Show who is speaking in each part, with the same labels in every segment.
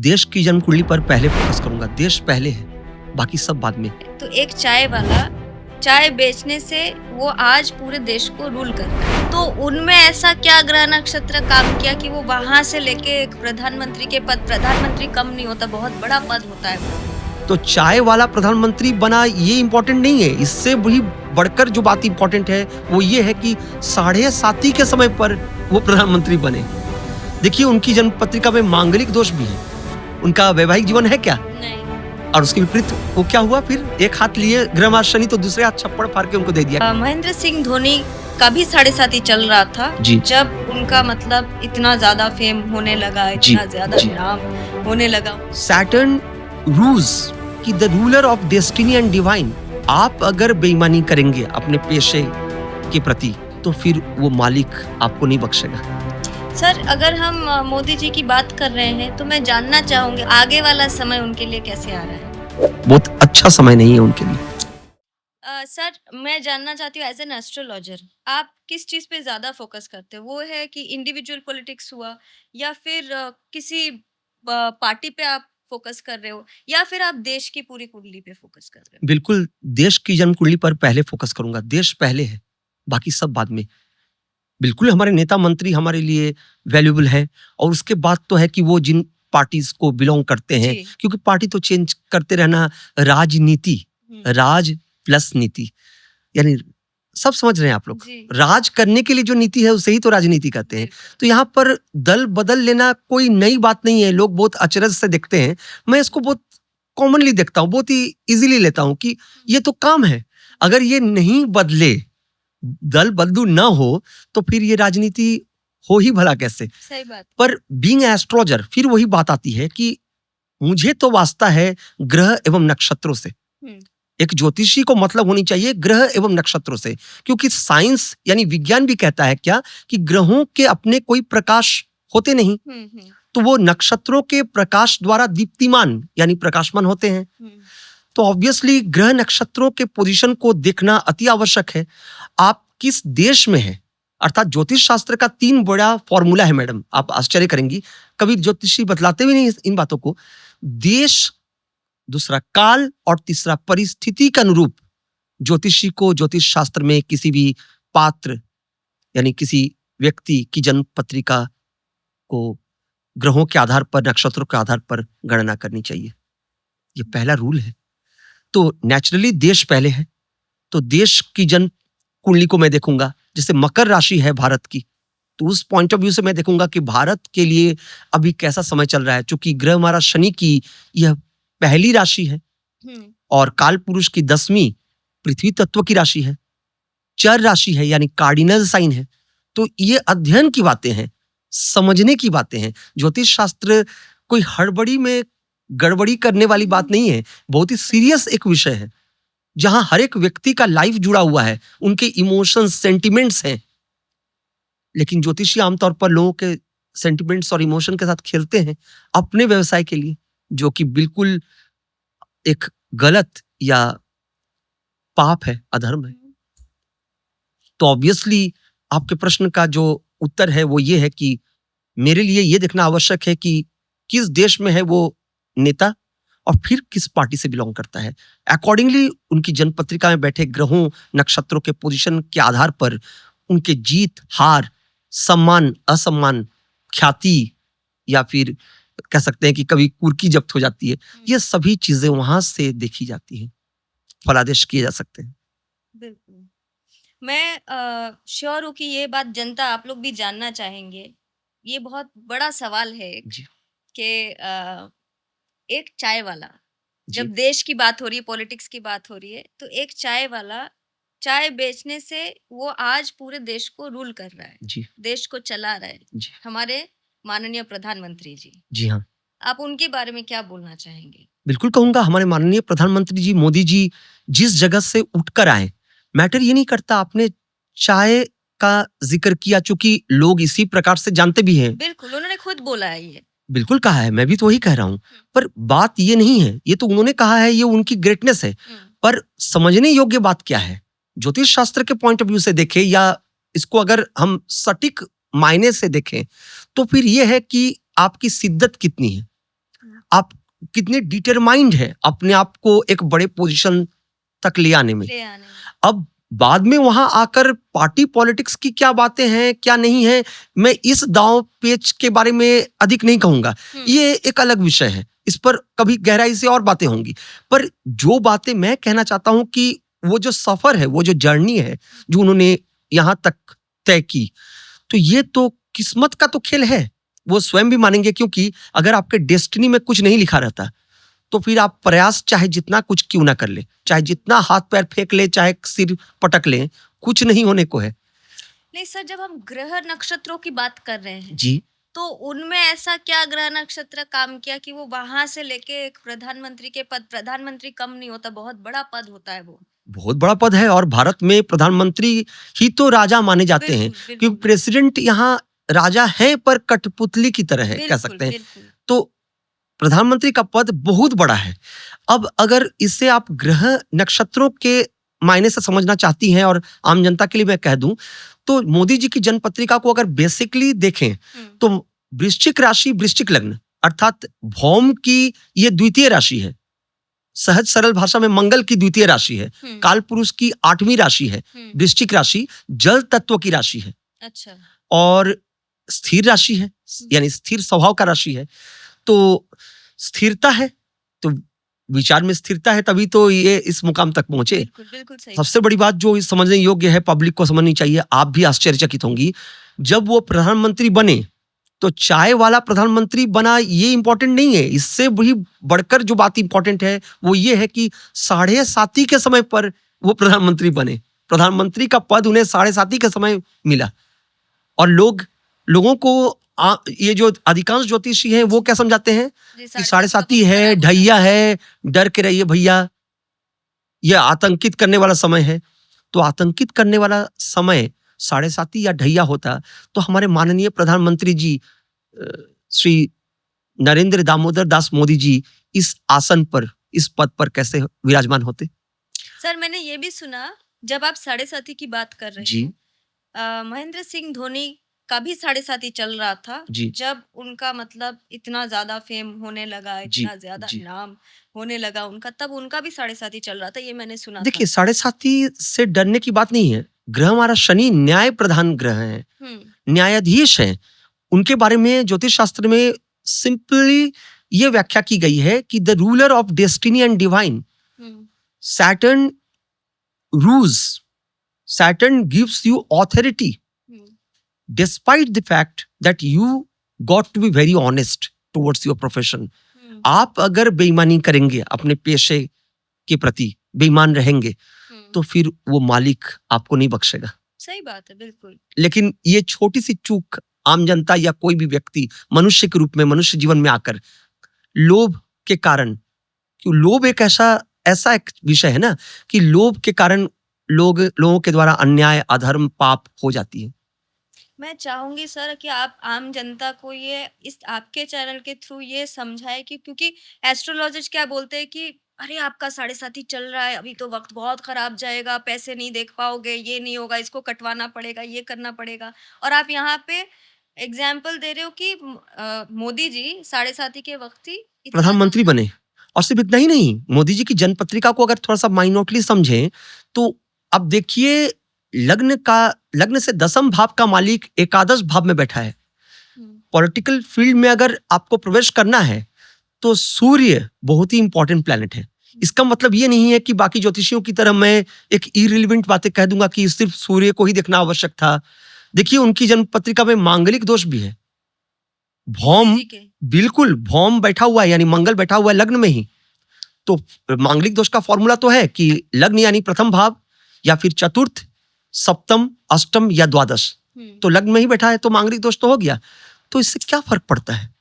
Speaker 1: देश की जन्म कुंडली पर पहले फोकस करूंगा। देश पहले है, बाकी सब बाद में।
Speaker 2: तो एक चाय वाला चाय बेचने से वो आज पूरे देश को रूल कर रहा है, तो उनमें ऐसा क्या ग्रह नक्षत्र काम किया कि वो वहां से लेके एक प्रधानमंत्री के पद, प्रधानमंत्री कम नहीं होता, बहुत बड़ा पद होता है।
Speaker 1: तो चाय वाला प्रधानमंत्री बना ये इम्पोर्टेंट नहीं है, इससे भी बढ़कर जो बात इम्पोर्टेंट है वो ये है कि 7:30 के समय पर वो प्रधानमंत्री बने। देखिए, उनकी जन्म पत्रिका में मांगलिक दोष भी है। उनका वैवाहिक जीवन है क्या?
Speaker 2: नहीं।
Speaker 1: और उसके विपरीत वो क्या हुआ फिर? एक हाथ लिए ग्रहमार शनि तो दूसरे हाथ छप्पड़ फाड़ के उनको दे दिया।
Speaker 2: महेंद्र सिंह धोनी का भी 7:30 चल रहा था
Speaker 1: जी।
Speaker 2: जब उनका मतलब इतना ज्यादा फेम होने लगा, इतना ज्यादा नाम होने लगा।
Speaker 1: सैटर्न रूल्स कि the ruler of destiny and divine. आप अगर बेईमानी करेंगे अपने पेशे के प्रति तो फिर वो मालिक आपको नहीं बख्शेगा।
Speaker 2: सर, अगर हम मोदी जी की बात कर रहे हैं तो मैं जानना चाहूंगी आगे वाला समय उनके लिए कैसे आ रहा है?
Speaker 1: बहुत अच्छा समय नहीं है उनके लिए।
Speaker 2: सर, मैं जानना चाहती हूँ एज एन एस्ट्रोलॉजर आप किस चीज पे ज्यादा फोकस करते हो? वो है कि इंडिविजुअल पॉलिटिक्स हुआ, या फिर किसी पार्टी पे आप फोकस कर रहे हो, या फिर आप देश की पूरी कुंडली पे फोकस कर रहे हो?
Speaker 1: बिल्कुल, देश की जन्म कुंडली पर पहले फोकस करूंगा। देश पहले है, बाकी सब बाद में। बिल्कुल, हमारे नेता मंत्री हमारे लिए वैल्यूएबल है, और उसके बाद तो है कि वो जिन पार्टीज को बिलोंग करते हैं, क्योंकि पार्टी तो चेंज करते रहना। राजनीति, राज प्लस नीति, यानी सब समझ रहे हैं आप लोग। राज करने के लिए जो नीति है उसे ही तो राजनीति कहते हैं। तो यहाँ पर दल बदल लेना कोई नई बात नहीं है। लोग बहुत अचरज से देखते हैं, मैं इसको बहुत कॉमनली देखता हूँ, बहुत ही इजीली लेता हूँ कि ये तो काम है। अगर ये नहीं बदले, दल बदलू ना हो, तो फिर ये राजनीति हो ही भला कैसे?
Speaker 2: सही बात।
Speaker 1: पर बीइंग एस्ट्रोलॉजर फिर वही बात आती है कि मुझे तो वास्ता है ग्रह एवं नक्षत्रों से। एक ज्योतिषी को मतलब होनी चाहिए ग्रह एवं नक्षत्रों से, क्योंकि साइंस यानी विज्ञान भी कहता है क्या कि ग्रहों के अपने कोई प्रकाश होते नहीं, तो वो नक्षत्रों के प्रकाश द्वारा दीप्तिमान यानी प्रकाशमान होते हैं। तो ऑब्वियसली ग्रह नक्षत्रों के पोजीशन को देखना अति आवश्यक है। आप किस देश में हैं, अर्थात ज्योतिष शास्त्र का 3 बड़ा फॉर्मूला है मैडम, आप आश्चर्य करेंगी, कभी ज्योतिषी बतलाते भी नहीं इन बातों को। देश, दूसरा काल, और तीसरा परिस्थिति के अनुरूप ज्योतिषी को ज्योतिष शास्त्र में किसी भी पात्र यानी किसी व्यक्ति की जन्म पत्रिका को ग्रहों के आधार पर, नक्षत्रों के आधार पर गणना करनी चाहिए। ये पहला रूल है। तो नेचुरली देश पहले है, तो देश की जन्म कुंडली को मैं देखूंगा। जैसे मकर राशि है भारत की, तो उस पॉइंट ऑफ व्यू से मैं देखूंगा कि भारत के लिए अभी कैसा समय चल रहा है। चूंकि ग्रह हमारा शनि की यह पहली राशि है, और काल पुरुष की 10वीं पृथ्वी तत्व की राशि है, चर राशि है यानी कार्डिनल साइन है। तो ये अध्ययन की बातें हैं, समझने की बातें हैं। ज्योतिष शास्त्र कोई हड़बड़ी में गड़बड़ी करने वाली बात नहीं है, बहुत ही सीरियस एक विषय है जहां हर एक व्यक्ति का लाइफ जुड़ा हुआ है, उनके इमोशंस, सेंटिमेंट्स हैं। लेकिन ज्योतिषी आमतौर पर लोगों के सेंटिमेंट्स और इमोशन के साथ खेलते हैं अपने व्यवसाय के लिए, जो कि बिल्कुल एक गलत या पाप है, अधर्म है। तो ऑब्वियसली आपके प्रश्न का जो उत्तर है वो ये है कि मेरे लिए ये देखना आवश्यक है कि किस देश में है वो नेता, और फिर किस पार्टी से बिलोंग करता है। अकॉर्डिंगली उनकी जन्म पत्रिका में बैठे ग्रहों, नक्षत्रों के पोजीशन के आधार पर उनके जीत, हार, सम्मान, असम्मान, ख्याति, या फिर कह सकते हैं कि कभी कुर्की जब्त हो जाती है, ये सभी चीजें वहां से देखी जाती हैं, फलादेश किए जा सकते हैं।
Speaker 2: बिल्कुल, मैं श्योर हूँ कि ये बात जनता, आप लोग भी जानना चाहेंगे। ये बहुत बड़ा सवाल है कि एक चाय वाला, जब देश की बात हो रही है, पॉलिटिक्स की बात हो रही है, तो एक चाय वाला चाय बेचने से वो आज पूरे देश को रूल कर रहा है, देश को चला रहा है, हमारे माननीय प्रधानमंत्री जी।
Speaker 1: जी हाँ,
Speaker 2: आप उनके बारे में क्या बोलना चाहेंगे?
Speaker 1: बिल्कुल कहूंगा, हमारे माननीय प्रधानमंत्री जी, मोदी जी जिस जगह से उठकर आए, मैटर ये नहीं करता आपने चाय का जिक्र किया, चूंकि लोग इसी प्रकार से जानते भी हैं।
Speaker 2: बिल्कुल, उन्होंने खुद बोला है, ये
Speaker 1: बिल्कुल कहा है, मैं भी तो वही कह रहा हूँ। पर बात ये नहीं है, ये तो उन्होंने कहा है, ये उनकी ग्रेटनेस है। पर समझने योग्य बात क्या है, ज्योतिष शास्त्र के पॉइंट ऑफ व्यू से देखें, या इसको अगर हम सटीक मायने से देखें, तो फिर ये है कि आपकी सिद्दत कितनी है। आप कितने डिटरमाइंड है अपने आप को एक बड़े पोजीशन तक ले आने में। अब बाद में वहां आकर पार्टी पॉलिटिक्स की क्या बातें हैं क्या नहीं है, मैं इस दांव पेच के बारे में अधिक नहीं कहूंगा, ये एक अलग विषय है, इस पर कभी गहराई से और बातें होंगी। पर जो बातें मैं कहना चाहता हूं कि वो जो सफर है, वो जो जर्नी है जो उन्होंने यहां तक तय की, तो ये तो किस्मत का तो खेल है, वो स्वयं भी मानेंगे। क्योंकि अगर आपके डेस्टिनी में कुछ नहीं लिखा रहता तो फिर आप प्रयास चाहे जितना कुछ क्यों ना कर ले, चाहे जितना हाथ पैर फेंक ले, चाहे सिर पटक ले, कुछ नहीं होने को है।
Speaker 2: नहीं सर, जब हम ग्रह नक्षत्रों की बात कर रहे हैं
Speaker 1: जी,
Speaker 2: तो उनमें ऐसा क्या ग्रह नक्षत्र काम किया कि वो वहां से लेके एक प्रधानमंत्री के पद, प्रधानमंत्री कम नहीं होता, बहुत बड़ा पद होता है वो।
Speaker 1: बहुत बड़ा पद है और भारत में प्रधानमंत्री ही तो राजा माने जाते हैं, क्योंकि प्रेसिडेंट यहाँ राजा है पर कठपुतली की तरह है, कह सकते हैं। तो प्रधानमंत्री का पद बहुत बड़ा है। अब अगर इसे आप ग्रह नक्षत्रों के मायने से समझना चाहती हैं और आम जनता के लिए मैं कह दूं, तो मोदी जी की जन्म पत्रिका को अगर बेसिकली देखें तो वृश्चिक राशि, वृश्चिक लग्न, अर्थात भौम की ये द्वितीय राशि है, सहज सरल भाषा में मंगल की द्वितीय राशि है, काल पुरुष की 8वीं राशि है, वृश्चिक राशि जल तत्व की राशि है।
Speaker 2: अच्छा।
Speaker 1: और स्थिर राशि है, यानी स्थिर स्वभाव का राशि है। तो स्थिरता है, तो विचार में स्थिरता है, तभी तो ये इस मुकाम तक पहुंचे।
Speaker 2: बिल्कुल, बिल्कुल सही।
Speaker 1: सबसे बड़ी बात जो समझने योग्य है, पब्लिक को समझनी चाहिए, आप भी आश्चर्यचकित होंगी, जब वो प्रधानमंत्री बने तो चाय वाला प्रधानमंत्री बना ये इंपॉर्टेंट नहीं है, इससे भी बढ़कर जो बात इंपॉर्टेंट है वो ये है कि 7:30 के समय पर वो प्रधानमंत्री बने। प्रधानमंत्री का पद उन्हें 7:30 के समय मिला। और लोगों को ये जो अधिकांश ज्योतिषी हैं वो क्या समझाते हैं कि 7:30 है, ढैया है, डर के रहिए भैया, यह आतंकित करने वाला समय है। तो आतंकित करने वाला समय 7:30 या ढैया होता तो हमारे माननीय प्रधानमंत्री जी श्री नरेंद्र दामोदर दास मोदी जी इस आसन पर, इस पद पर कैसे विराजमान होते।
Speaker 2: सर मैंने ये भी सुना, जब आप 7:30 की बात कर रहे हैं, महेंद्र सिंह धोनी का भी 7:30 चल रहा था, जब उनका मतलब इतना ज्यादा फेम होने लगा, इतना ज्यादा नाम होने लगा उनका, तब उनका भी 7:30 चल रहा था, ये मैंने सुना।
Speaker 1: देखिए 7:30 से डरने की बात नहीं है। ग्रह हमारा शनि न्याय प्रधान ग्रह है, न्यायाधीश है। उनके बारे में ज्योतिष शास्त्र में सिंपली ये व्याख्या की गई है कि the ruler of destiny and divine, Saturn rules, Saturn gives you authority despite the fact that you got to be very honest towards your profession. आप अगर बेईमानी करेंगे, अपने पेशे के प्रति बेईमान रहेंगे, तो फिर वो मालिक आपको नहीं बख्शेगा।
Speaker 2: सही बात है, बिल्कुल।
Speaker 1: लेकिन ये छोटी सी चूक आम जनता या कोई भी व्यक्ति मनुष्य के रूप में, मनुष्य जीवन में आकर लोभ के कारण, क्यों लोभ एक ऐसा एक विषय है ना कि लोभ के कारण लोगों के द्वारा अन्याय, अधर्म, पाप हो जाती है।
Speaker 2: मैं चाहूंगी सर कि आप आम जनता को ये इस आपके चैनल के थ्रू ये समझाए कि, क्योंकि एस्ट्रोलॉजिस्ट क्या बोलते हैं कि अरे आपका 7:30 चल रहा है, अभी तो वक्त बहुत खराब जाएगा, पैसे नहीं देख पाओगे, ये नहीं होगा, इसको कटवाना पड़ेगा, ये करना पड़ेगा। और आप यहाँ पे एग्जाम्पल दे रहे हो कि मोदी जी 7:30 के वक्त ही
Speaker 1: प्रधानमंत्री बने। और सिर्फ इतना ही नहीं, मोदी जी की जन्म पत्रिका को अगर थोड़ा सा माइन्यूटली समझें तो अब देखिए लग्न से 10th भाव का मालिक एकादश भाव में बैठा है। पॉलिटिकल फील्ड में अगर आपको प्रवेश करना है तो सूर्य बहुत ही इंपॉर्टेंट प्लैनेट है। इसका मतलब ये नहीं है कि बाकी ज्योतिषियों की तरह मैं एक इररिलेवेंट बातें कह दूंगा कि सिर्फ सूर्य को ही देखना आवश्यक था। देखिए उनकी जन्म पत्रिका में मांगलिक दोष भी है, भौम, बिल्कुल भौम बैठा हुआ है, यानी मंगल बैठा हुआ है लग्न में ही। तो मांगलिक दोष का फॉर्मूला तो है कि लग्न यानी प्रथम भाव या फिर चतुर्थ, सप्तम, अष्टम या द्वादश, तो लग्न में ही बैठा है तो मांगलिक दोष तो हो गया। तो इससे क्या फर्क पड़ता है।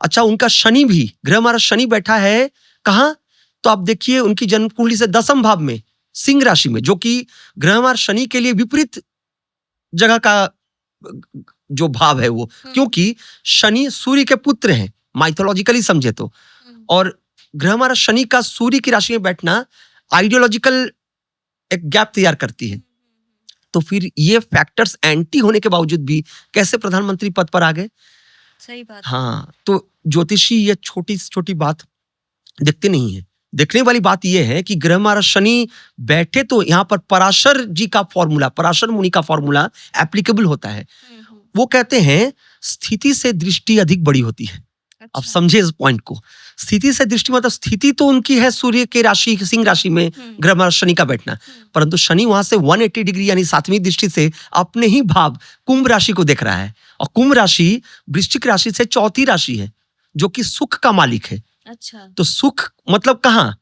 Speaker 1: अच्छा, उनका शनि भी, ग्रह हमारा शनि बैठा है कहाँ, तो आप देखिए उनकी जन्म कुंडली से 10th भाव में, सिंह राशि में, जो कि ग्रह हमारा शनि के लिए विपरीत जगह का जो भाव है वो, क्योंकि शनि सूर्य के पुत्र हैं माइथोलॉजिकली समझे तो। और ग्रह हमारा शनि का सूर्य की राशि में बैठना आइडियोलॉजिकल एक गैप तैयार करती है। तो फिर ये फैक्टर्स एंटी होने के बावजूद भी कैसे प्रधानमंत्री पद पर आ गए।
Speaker 2: सही बात है।
Speaker 1: हाँ, तो ज्योतिषी ये छोटी छोटी बात देखते नहीं है। देखने वाली बात यह है कि ग्रह महाराज शनि बैठे तो यहाँ पर पराशर जी का फॉर्मूला, पराशर मुनि का फॉर्मूला एप्लीकेबल होता है। वो कहते हैं स्थिति से दृष्टि अधिक बड़ी होती है। अब
Speaker 2: अच्छा।
Speaker 1: समझे इस पॉइंट को। स्थिति से दृष्टि मतलब स्थिति तो उनकी है सूर्य के राशि सिंह राशि में ग्रह महाराज शनि का बैठना, परंतु शनि वहां से 180 डिग्री यानी 7वीं दृष्टि से अपने ही भाव कुंभ राशि को देख रहा है, और कुंभ राशि वृश्चिक राशि से चौथी राशि है जो कि सुख का मालिक है।
Speaker 2: अच्छा।
Speaker 1: तो सुख मतलब कहाँ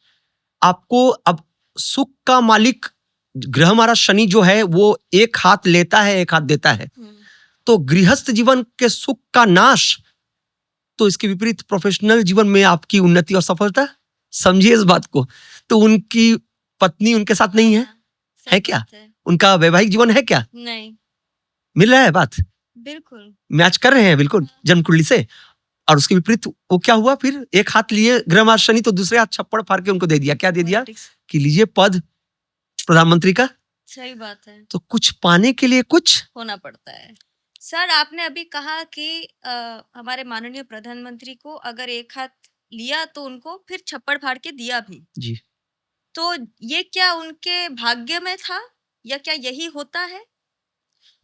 Speaker 1: आपको, अब सुख का मालिक ग्रह महाराज शनि जो है वो एक हाथ लेता है एक हाथ देता है। तो गृहस्थ जीवन के सुख का नाश, तो इसके विपरीत प्रोफेशनल जीवन में आपकी उन्नति और सफलता। समझिए इस बात को। तो उनकी पत्नी उनके साथ नहीं है, है क्या? उनका वैवाहिक जीवन है क्या?
Speaker 2: नहीं।
Speaker 1: मिल रहा है बात?
Speaker 2: बिल्कुल
Speaker 1: मैच कर रहे हैं बिल्कुल जन्म कुंडली से। और उसके विपरीत वो क्या हुआ, फिर एक हाथ लिए ग्रह महाराज शनि तो दूसरे हाथ छप्पड़ फाड़ के उनको दे दिया। क्या दे दिया? कि लीजिए पद प्रधानमंत्री का।
Speaker 2: सही बात है।
Speaker 1: तो कुछ पाने के लिए कुछ
Speaker 2: होना पड़ता है। सर आपने अभी कहा कि हमारे माननीय प्रधानमंत्री को अगर एक हाथ लिया तो उनको फिर छप्पड़ फाड़ के दिया भी
Speaker 1: जी।
Speaker 2: तो ये क्या उनके भाग्य में था या क्या यही होता है?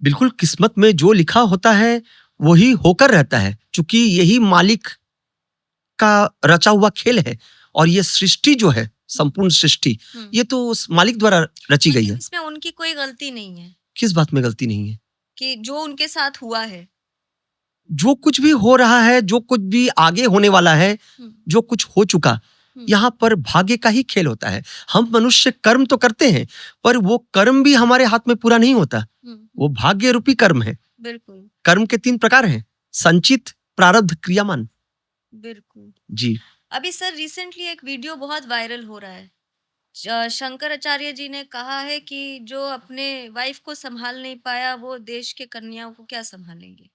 Speaker 1: बिल्कुल, किस्मत में जो लिखा होता है वही होकर रहता है, क्योंकि यही मालिक का रचा हुआ खेल है। और ये सृष्टि जो है, संपूर्ण सृष्टि, ये तो उस मालिक द्वारा रची गई है।
Speaker 2: इसमें उनकी कोई गलती नहीं है।
Speaker 1: किस बात में गलती नहीं है?
Speaker 2: कि जो उनके साथ हुआ है,
Speaker 1: जो कुछ भी हो रहा है, जो कुछ भी आगे होने वाला है, जो कुछ हो चुका, यहाँ पर भाग्य का ही खेल होता है। हम मनुष्य कर्म तो करते हैं, पर वो कर्म भी हमारे हाथ में पूरा नहीं होता। वो भाग्य रूपी कर्म है।
Speaker 2: बिल्कुल।
Speaker 1: कर्म के 3 प्रकार हैं, संचित, प्रारब्ध, क्रियामान।
Speaker 2: बिल्कुल
Speaker 1: जी।
Speaker 2: अभी सर रिसेंटली एक वीडियो बहुत वायरल हो रहा है। शंकराचार्य जी ने कहा है कि जो अपने वाइफ को संभाल नहीं पाया वो देश के कन्याओं को क्या संभालेंगे।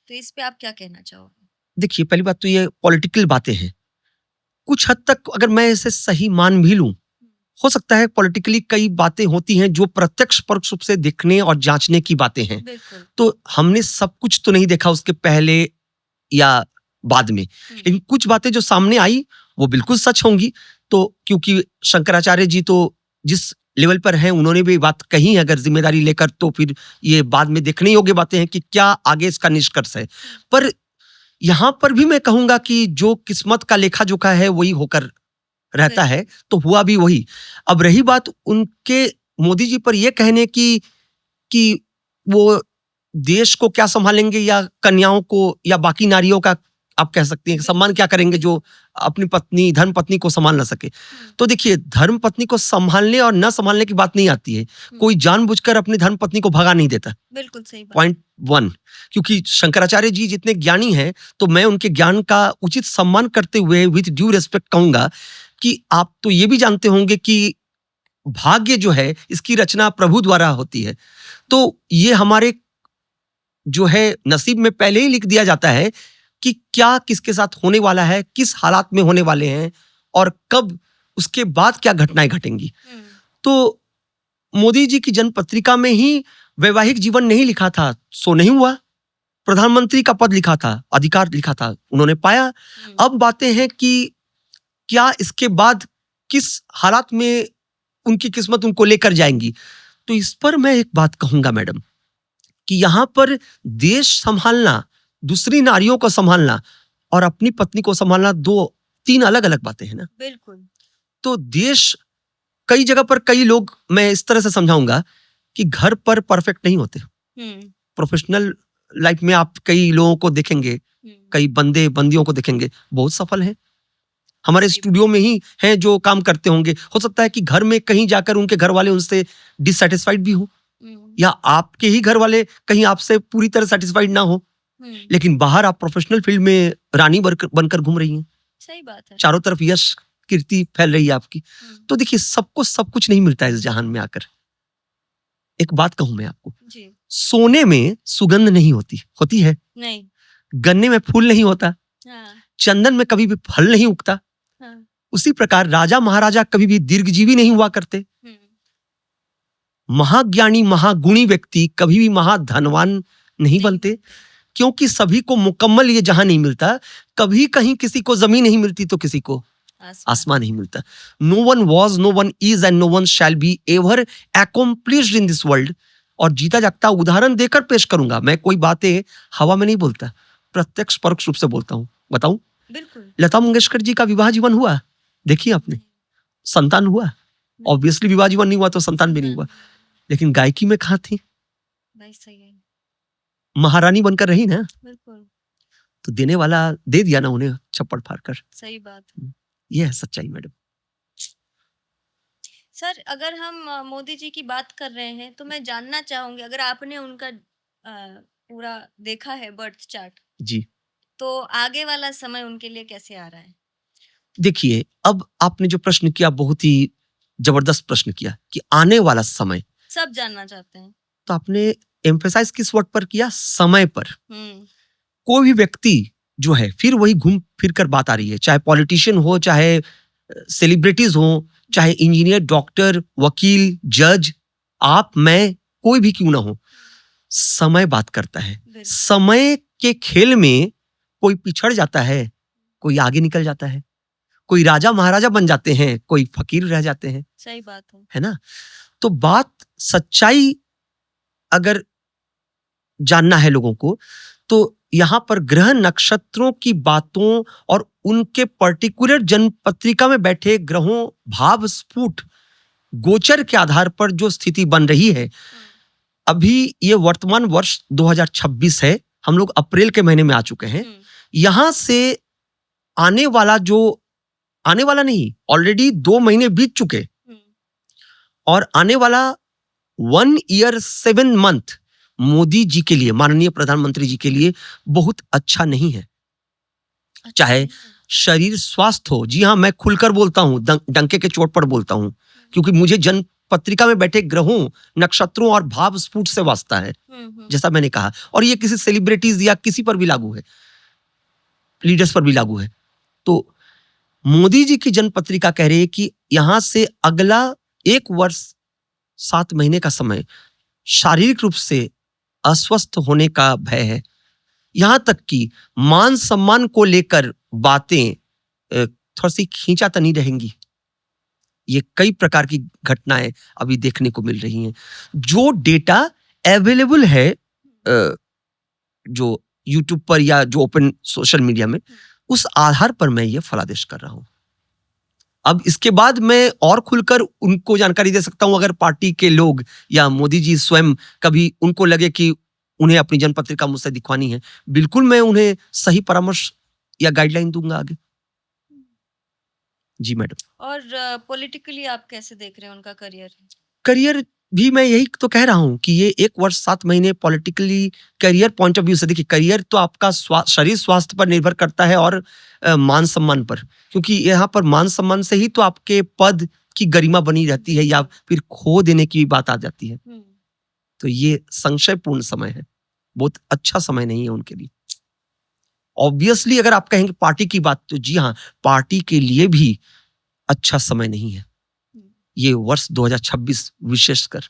Speaker 2: तो इस पे आप क्या कहना चाहोगे? देखिए,
Speaker 1: पहली बात तो ये पॉलिटिकल बातें हैं। कुछ हद तक अगर मैं इसे सही मान भी लूं, हो सकता है पॉलिटिकली कई बातें होती हैं जो प्रत्यक्ष परोक्ष रूप से देखने और जांचने की बातें हैं। तो हमने सब कुछ तो नहीं देखा उसके पहले या बाद में, लेकिन कुछ बातें जो सामने आई वो बिल्कुल सच होंगी। तो क्योंकि शंकराचार्य जी तो जिस लेवल पर हैं उन्होंने भी बात कही है अगर जिम्मेदारी लेकर, तो फिर ये बाद में देखने योग्य बातें हैं कि क्या आगे इसका निष्कर्ष है। पर यहाँ पर भी मैं कहूंगा कि जो किस्मत का लेखा जोखा है वही होकर रहता है, तो हुआ भी वही। अब रही बात उनके मोदी जी पर यह कहने की कि वो देश को क्या संभालेंगे या कन्याओं को या बाकी नारियों का आप कह सकते हैं सम्मान क्या करेंगे जो अपनी पत्नी, धर्म पत्नी को संभाल ना सके। तो देखिए, धर्म पत्नी को संभालने और न संभालने की बात नहीं आती है। कोई जानबूझकर अपनी धर्म पत्नी को भगा नहीं देता।
Speaker 2: बिल्कुल सही बात।
Speaker 1: पॉइंट 1, क्योंकि शंकराचार्य जी जितने ज्ञानी हैं, तो मैं उनके ज्ञान का उचित सम्मान करते हुए विद ड्यू रेस्पेक्ट कहूंगा कि आप तो ये भी जानते होंगे कि भाग्य जो है इसकी रचना प्रभु द्वारा होती है। तो ये हमारे जो है नसीब में पहले ही लिख दिया जाता है कि क्या किसके साथ होने वाला है, किस हालात में होने वाले हैं और कब उसके बाद क्या घटनाएं घटेंगी। तो मोदी जी की जन्म पत्रिका में ही वैवाहिक जीवन नहीं लिखा था, सो नहीं हुआ। प्रधानमंत्री का पद लिखा था, अधिकार लिखा था, उन्होंने पाया। अब बातें हैं कि क्या इसके बाद किस हालात में उनकी किस्मत उनको लेकर जाएंगी। तो इस पर मैं एक बात कहूंगा मैडम कि यहाँ पर देश संभालना, दूसरी नारियों को संभालना और अपनी पत्नी को संभालना 2-3 अलग अलग बातें हैं ना।
Speaker 2: बिल्कुल।
Speaker 1: तो देश कई जगह पर कई लोग, मैं इस तरह से समझाऊंगा कि घर पर परफेक्ट नहीं होते। प्रोफेशनल लाइफ में आप कई लोगों को देखेंगे, कई बंदे बंदियों को देखेंगे बहुत सफल हैं। हमारे स्टूडियो में ही हैं जो काम करते होंगे। हो सकता है कि घर में कहीं जाकर उनके घर वाले उनसे डिससैटिस्फाइड भी हो, या आपके ही घर वाले कहीं आपसे पूरी तरह सेटिस्फाइड ना हो, लेकिन बाहर आप प्रोफेशनल फील्ड में रानी बनकर घूम रही हैं।
Speaker 2: सही बात है।
Speaker 1: चारों तरफ यश कीर्ति फैल रही है आपकी। तो देखिए, सबको सब कुछ नहीं मिलता है इस जहान में आकर। एक बात कहूं मैं आपको जी। सोने में सुगंध नहीं होती, होती है
Speaker 2: नहीं।
Speaker 1: गन्ने में फूल नहीं होता, चंदन में कभी भी फल नहीं उगता। उसी प्रकार राजा महाराजा कभी भी दीर्घजीवी नहीं हुआ करते। महाज्ञानी महागुणी व्यक्ति कभी भी महाधनवान नहीं बनते। क्योंकि सभी को मुकम्मल ये जहां नहीं मिलता, कभी कहीं किसी को जमीन नहीं मिलती तो किसी को आसमान नहीं मिलता. No one was, no one is and no one shall be ever accomplished in this world. और जीता जागता उदाहरण देकर पेश करूंगा. मैं कोई बातें हवा में नहीं बोलता, प्रत्यक्ष परोक्ष रूप से बोलता हूँ. बताऊं,
Speaker 2: बिल्कुल.
Speaker 1: लता मंगेशकर जी का विवाह जीवन हुआ, देखिए आपने, संतान हुआ. ऑब्वियसली विवाह जीवन नहीं हुआ तो संतान भी नहीं हुआ, लेकिन गायकी में कहाँ थी,
Speaker 2: नहीं, सही है.
Speaker 1: महारानी बनकर रही ना.
Speaker 2: बिल्कुल.
Speaker 1: तो देने वाला दे दिया ना उन्हें छप्पड़ फाड़ कर.
Speaker 2: सही बात है.
Speaker 1: ये है सच्चाई मैडम.
Speaker 2: सर, अगर हम मोदी जी की बात कर रहे हैं तो मैं जानना चाहूंगी, अगर आपने उनका पूरा देखा है बर्थ चार्ट
Speaker 1: जी,
Speaker 2: तो आगे वाला समय उनके लिए कैसे आ रहा है?
Speaker 1: देखिए, अब आपने जो प्रश्न किया बहुत ही जबरदस्त प्रश्न किया कि आने वाला समय,
Speaker 2: सब जानना चाहते हैं.
Speaker 1: तो आपने एम्फेसाइज किस वर्ड पर किया, समय पर.
Speaker 2: हम्म.
Speaker 1: कोई भी व्यक्ति जो है, फिर वही घूम फिर कर बात आ रही है, चाहे पॉलिटिशियन हो, चाहे सेलिब्रिटीज हो, चाहे इंजीनियर, डॉक्टर, वकील, जज, आप, मैं, कोई भी क्यों ना हो, समय बात करता है. समय के खेल में कोई पिछड़ जाता है, कोई आगे निकल जाता है, कोई राजा महाराजा बन जाते हैं, कोई फकीर रह जाते हैं.
Speaker 2: सही बात
Speaker 1: है ना. तो बात सच्चाई अगर जानना है लोगों को, तो यहां पर ग्रह नक्षत्रों की बातों और उनके पर्टिकुलर जन्म पत्रिका में बैठे ग्रहों भाव स्फुट गोचर के आधार पर जो स्थिति बन रही है, अभी ये वर्तमान वर्ष 2026 है, हम लोग अप्रैल के महीने में आ चुके हैं. यहां से आने वाला नहीं, ऑलरेडी 2 महीने बीत चुके, और आने वाला 1 year 7 month मोदी जी के लिए, माननीय प्रधानमंत्री जी के लिए बहुत अच्छा नहीं है. चाहे शरीर स्वस्थ हो, जी हाँ, मैं खुलकर बोलता हूं, डंके के चोट पर बोलता हूं, क्योंकि मुझे जन्म पत्रिका में बैठे ग्रहों, नक्षत्रों और भाव स्फुट से वास्ता है, जैसा मैंने कहा. और ये किसी सेलिब्रिटीज या किसी पर भी लागू है, लीडर्स पर भी लागू है. तो मोदी जी की जन्म पत्रिका कह रही है कि यहां से अगला 1 वर्ष 7 महीने का समय शारीरिक रूप से अस्वस्थ होने का भय है. यहां तक कि मान सम्मान को लेकर बातें थोड़ी सी खींचातानी रहेंगी. ये कई प्रकार की घटनाएं अभी देखने को मिल रही हैं. जो डेटा अवेलेबल है जो यूट्यूब पर या जो ओपन सोशल मीडिया में, उस आधार पर मैं ये फलादेश कर रहा हूं. अब इसके बाद मैं और खुलकर उनको जानकारी दे सकता हूं, अगर पार्टी के लोग या मोदी जी स्वयं कभी उनको लगे कि उन्हें अपनी जन्म पत्रिका मुझसे दिखवानी है, बिल्कुल मैं उन्हें सही परामर्श या गाइडलाइन दूंगा आगे. जी मैडम.
Speaker 2: और पॉलिटिकली आप कैसे देख रहे हैं उनका
Speaker 1: करियर भी मैं यही तो कह रहा हूं कि ये 1 वर्ष 7 महीने politically career point of view से, देखिए, करियर तो आपका शरीर स्वास्थ्य पर निर्भर करता है और मान सम्मान पर, क्योंकि यहाँ पर मान सम्मान से ही तो आपके पद की गरिमा बनी रहती है, या फिर खो देने की बात आ जाती है. तो ये संशयपूर्ण समय है, बहुत अच्छा समय नहीं है उनके लिए. ऑब्वियसली अगर आप कहेंगे पार्टी की बात, तो जी हाँ, पार्टी के लिए भी अच्छा समय नहीं है ये वर्ष 2026 विशेषकर.